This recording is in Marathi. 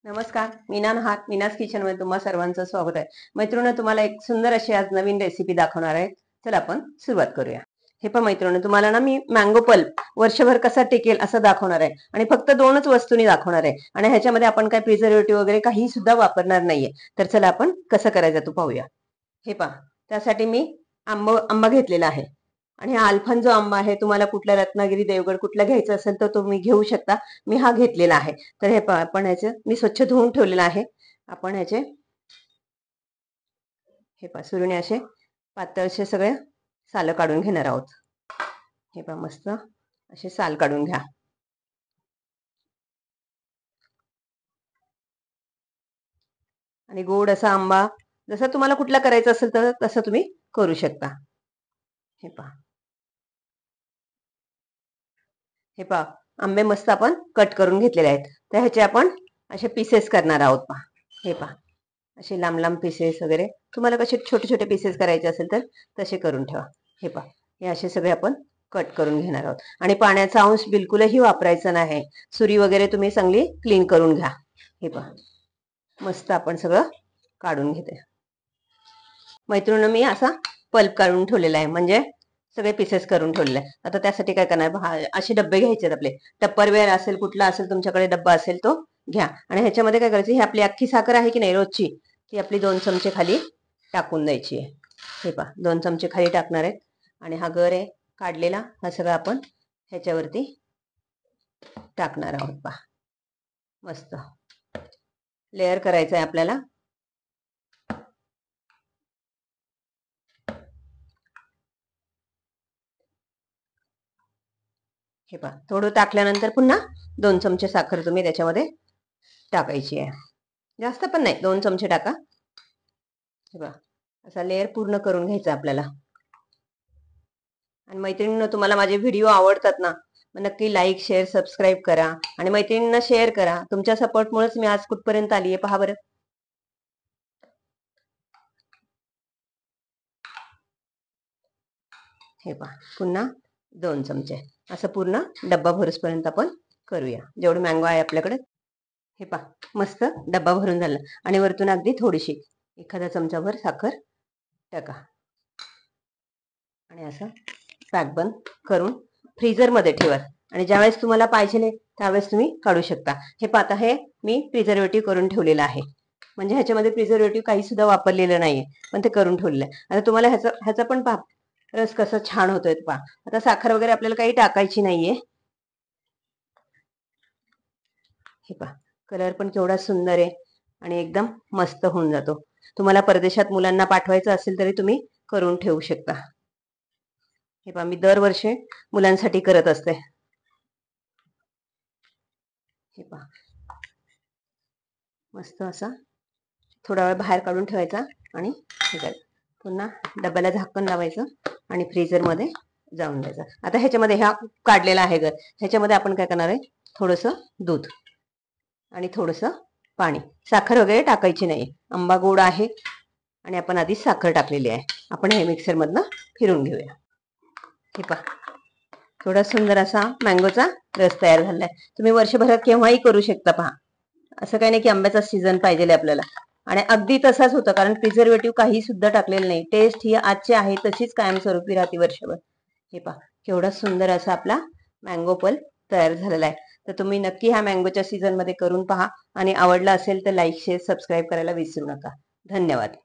नमस्कार, मीना नहार, मीनाज किचन मध्ये तुम्हा सर्वांचं स्वागत आहे. मैत्रिणी, तुम्हाला एक सुंदर अशी आज नवीन रेसिपी दाखवणार आहे. चला आपण सुरुवात करूया. हे पण मैत्रिणी, तुम्हाला ना मी मँगो पल्प वर्षभर कसा टिकेल असं दाखवणार आहे आणि फक्त 2च वस्तूंनी दाखवणार आहे आणि ह्याच्यामध्ये आपण काय प्रिझर्वेटिव्ह वगैरे काही सुद्धा वापरणार नाहीये. तर चला आपण कसं करायचं तो पाहूया. हे पहा, त्यासाठी मी आंबा घेतलेला आहे आणि हा अल्फांजो आंबा आहे. तुम्हाला कुठला रत्नागिरी, देवगड कुठला घ्यायचा असेल तर तुम्ही घेऊ शकता. मी हा घेतलेला आहे. तर हे आपण ह्याचे मी स्वच्छ धुवून ठेवलेलं आहे. आपण ह्याचे हे पहा सुरीने असे पातळसे सगळे साल काढून घेणार आहोत. हे पहा मस्त असे साल काढून घ्या. आणि गोड असा आंबा जसा तुम्हाला कुठला करायचा असेल तर तसं तुम्ही करू शकता. हे पहा, हे पहा आंबे मस्त आपण कट करून घेतलेले आहेत. तर ह्याचे आपण असे पीसेस करणार आहोत. पहा, हे पहा असे लांब लांब पीसेस वगैरे तुम्हाला कसे छोटे छोटे पीसेस करायचे असेल तर तसे करून ठेवा. हे पहा, हे असे सगळे आपण कट करून घेणार आहोत आणि पाण्याचा अंश बिलकुलही वापरायचा नाही. सुरी वगैरे तुम्ही चांगली क्लीन करून घ्या. हे पहा मस्त आपण सगळं काढून घेते. मैत्रिणी, मी असा पल्प काढून ठेवलेला आहे, म्हणजे सगळे पीसेस करून ठेवलेले आहे. आता त्यासाठी काय करणार, असे डब्बे घ्यायचे आपले. टप्परवेअर असेल, कुठला असेल तुमच्याकडे डब्बा असेल तो घ्या आणि ह्याच्यामध्ये काय करायचं, ही आपली अख्खी साखर आहे की नाही रोजची, ती आपली 2 चमचे खाली टाकून द्यायची आहे. हे पहा 2 चमचे खाली टाकणार आहेत आणि हा गर आहे काढलेला, हा सगळं आपण ह्याच्यावरती टाकणार आहोत. पहा मस्त लेअर करायचं आहे आपल्याला. हे पहा थोडं टाकल्यानंतर पुन्हा 2 चमचे साखर तुम्ही त्याच्यामध्ये टाकायची आहे. जास्त पण नाही, 2 चमचे टाका. हे पहा असा लेअर पूर्ण करून घ्यायचा आपल्याला. आणि मैत्रिणींनो, तुम्हाला माझे व्हिडिओ आवडतात ना, मग नक्की लाईक, शेअर, सबस्क्राईब करा आणि मैत्रिणींना शेअर करा. तुमच्या सपोर्टमुळेच मी आज कुठपर्यंत आली आहे. पहा बरं. हे पहा पुन्हा 2 चमचे असं पूर्ण डब्बा भरूसपर्यंत आपण करूया, जेवढे मँगो आहे आपल्याकडे. हे पहा मस्त डब्बा भरून झाला आणि वरतून अगदी थोडीशी एखादा चमचाभर साखर टाका आणि असं पॅक बंद करून फ्रीजरमध्ये ठेवा आणि ज्यावेळेस तुम्हाला पाहिजे त्यावेळेस तुम्ही काढू शकता. हे पहा, आता हे मी प्रिझर्वेटिव्ह करून ठेवलेलं आहे, म्हणजे ह्याच्यामध्ये प्रिझर्वेटिव्ह काही सुद्धा वापरलेलं नाहीये, पण ते करून ठेवलेलं आहे. आता तुम्हाला ह्याचा पण पहा रस कसा छान होतोय. पहा आता साखर वगैरे आपल्याला काही टाकायची नाहीये. हे पहा कलर पण केवढा सुंदर आहे आणि एकदम मस्त होऊन जातो. तुम्हाला परदेशात मुलांना पाठवायचं असेल तरी तुम्ही करून ठेवू शकता. हे पहा मी दरवर्षी मुलांसाठी करत असते. हे पहा मस्त असा थोडा वेळ बाहेर काढून ठेवायचा आणि हे करायचं, पुन्हा डब्याला झाकण लावायचं आणि फ्रीजरमध्ये जाऊन द्यायचं. आता ह्याच्यामध्ये हा काढलेला आहे गर, ह्याच्यामध्ये आपण काय करणार आहे, थोडंसं दूध आणि थोडंसं पाणी, साखर वगैरे टाकायची नाही. आंबा गोड आहे आणि आपण आधी साखर टाकलेली आहे. आपण हे मिक्सरमधनं फिरून घेऊया. हे पहा थोडा सुंदर असा मँगोचा रस तयार झालाय. तुम्ही वर्षभरात केव्हाही करू शकता. पहा असं काही नाही की आंब्याचा सीझन पाहिजे आपल्याला, आणि अगदी तसाच होतं, कारण प्रिझर्वेटिव्ह काही सुद्धा टाकलेलं नाही. टेस्ट ही आजची आहे तशीच कायमस्वरूपी राहते वर्षभर. हे पहा केवढा सुंदर असा आपला मँगो पल्प तयार झालेला आहे. तर तुम्ही नक्की ह्या मँगोच्या सीझन मध्ये करून पहा आणि आवडला असेल तर लाईक, शेअर, सबस्क्राईब करायला विसरू नका. धन्यवाद.